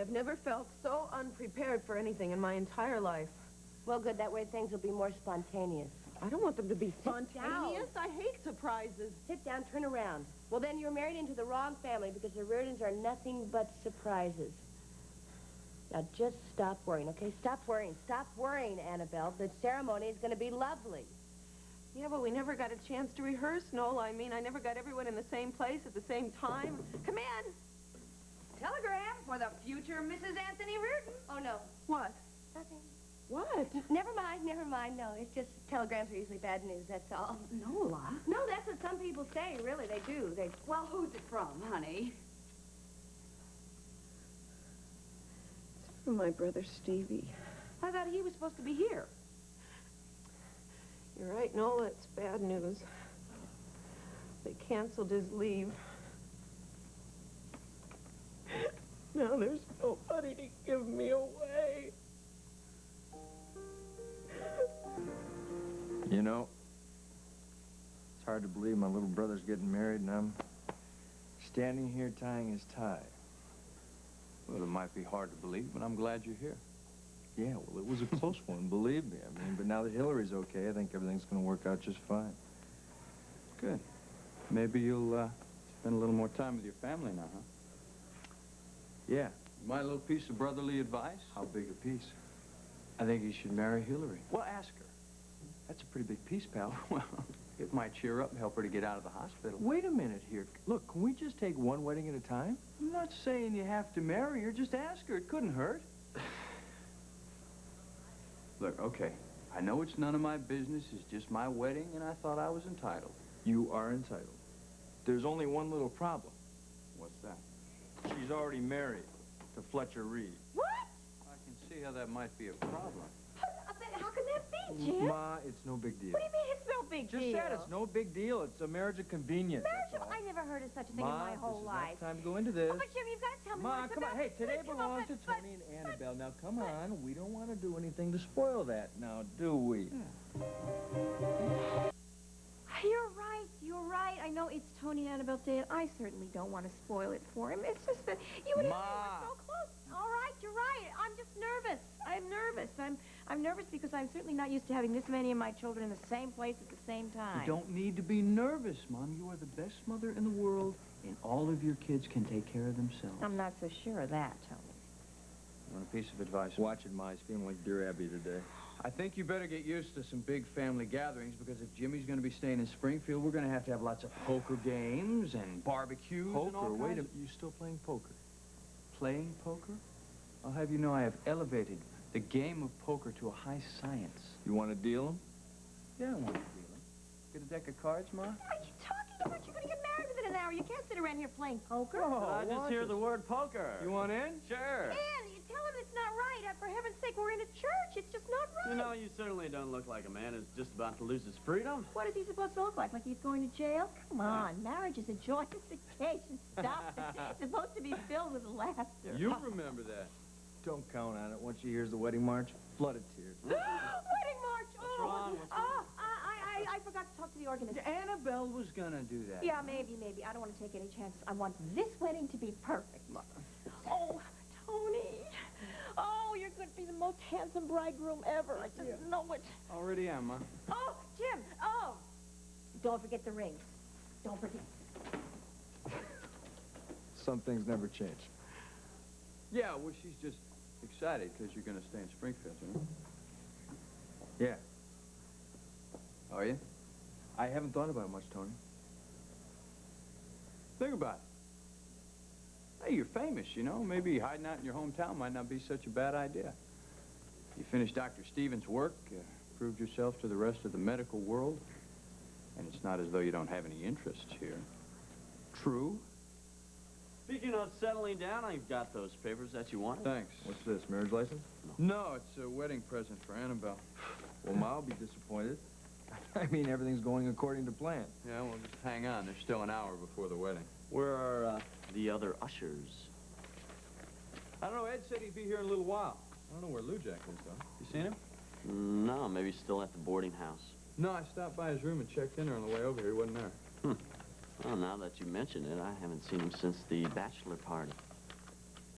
have never felt so unprepared for anything in my entire life. Well, good. That way things will be more spontaneous. I don't want them to be spontaneous. Down. I hate surprises. Sit down, turn around. Well, then you're married into the wrong family because the Reardons are nothing but surprises. Now, just stop worrying, okay? Stop worrying. Stop worrying, Annabelle. The ceremony is going to be lovely. Yeah, but we never got a chance to rehearse, Nola. I mean, I never got everyone in the same place at the same time. Come in. Telegram for the future Mrs. Anthony Reardon. Oh, no. What? Nothing. What? Never mind, never mind. No, it's just telegrams are usually bad news, that's all. Nola? No, that's what some people say. Really, they do. Well, who's it from, honey? It's from my brother Stevie. I thought he was supposed to be here. You're right, Nola. It's bad news. They canceled his leave. Now there's nobody to give me away. You know, it's hard to believe my little brother's getting married and I'm standing here tying his tie. Well, it might be hard to believe, but I'm glad you're here. Yeah, well, it was a close one, believe me. I mean, but now that Hillary's okay, I think everything's going to work out just fine. Good. Maybe you'll spend a little more time with your family now, huh? Yeah. My little piece of brotherly advice? How big a piece? I think you should marry Hillary. Well, ask her. That's a pretty big piece, pal. Well, it might cheer up and help her to get out of the hospital. Wait a minute here. Look, can we just take one wedding at a time? I'm not saying you have to marry her. Just ask her. It couldn't hurt. Look, okay. I know it's none of my business. It's just my wedding, and I thought I was entitled. You are entitled. There's only one little problem. What's that? She's already married to Fletcher Reed. What? I can see how that might be a problem. How can that be, Jim? Ma, it's no big deal. What do you mean it's no big Just deal? said it's no big deal. It's a marriage of convenience. Marriage? I never heard of such a thing in my whole life. This is not time to go into this. Oh, but Jim, you've got to tell me Ma, what it's come on. about. Hey, today But, belongs to Tony and Annabelle. Now, come on. We don't want to do anything to spoil that now, do we? You're right. You're right. I know it's Tony and Annabelle's day, and I certainly don't want to spoil it for him. It's just that you and I were so close. All right, you're right. I'm just nervous. I'm nervous. I'm nervous because I'm certainly not used to having this many of my children in the same place at the same time. You don't need to be nervous, Mom. You are the best mother in the world, and all of your kids can take care of themselves. I'm not so sure of that, Tony. You want a piece of advice? Watch it, Ma. He's feeling like Dear Abby today. I think you better get used to some big family gatherings, because if Jimmy's going to be staying in Springfield, we're going to have lots of poker games and barbecues and all Poker? kinds Wait a of... minute. You still playing poker? Playing poker? I'll have you know I have elevated the game of poker to a high science. You want to deal him? Yeah, I want to deal him. Get a deck of cards, Ma? What are you talking about? You're going to get married within an hour. You can't sit around here playing poker. Oh, I just hear the word poker. You want in? Sure. Man, you tell him it's not right. For heaven's sake, we're in a church. It's just not right. You know, you certainly don't look like a man who's just about to lose his freedom. What is he supposed to look like? Like he's going to jail? Come on, marriage is a joyous occasion. Stop it. It's supposed to be filled with laughter. You remember that. Don't count on it. Once she hears the wedding march, flooded tears. Wedding march! What's wrong? What's wrong? I forgot to talk to the organist. Annabelle was going to do that. Yeah, maybe. I don't want to take any chances. I want this wedding to be perfect. Oh, Tony. Oh, you're going to be the most handsome bridegroom ever. I just know it. Already am, Ma. Oh, Jim. Oh. Don't forget the rings. Don't forget. Some things never change. Yeah, well, she's just excited because you're going to stay in Springfield, you know? Yeah. Are you? I haven't thought about it much, Tony. Think about it. Hey, you're famous, you know. Maybe hiding out in your hometown might not be such a bad idea. You finished Dr. Stevens' work, proved yourself to the rest of the medical world, and it's not as though you don't have any interests here. True. Speaking of settling down, I've got those papers that you wanted. Thanks. What's this, marriage license? No, it's a wedding present for Annabelle. Well, Ma'll be disappointed. I mean, everything's going according to plan. Yeah, well, just hang on. There's still an hour before the wedding. Where are the other ushers? I don't know. Ed said he'd be here in a little while. I don't know where Lou Jack is, though. You seen him? No, maybe still at the boarding house. No, I stopped by his room and checked in there on the way over here. He wasn't there. Well, now that you mention it, I haven't seen him since the bachelor party.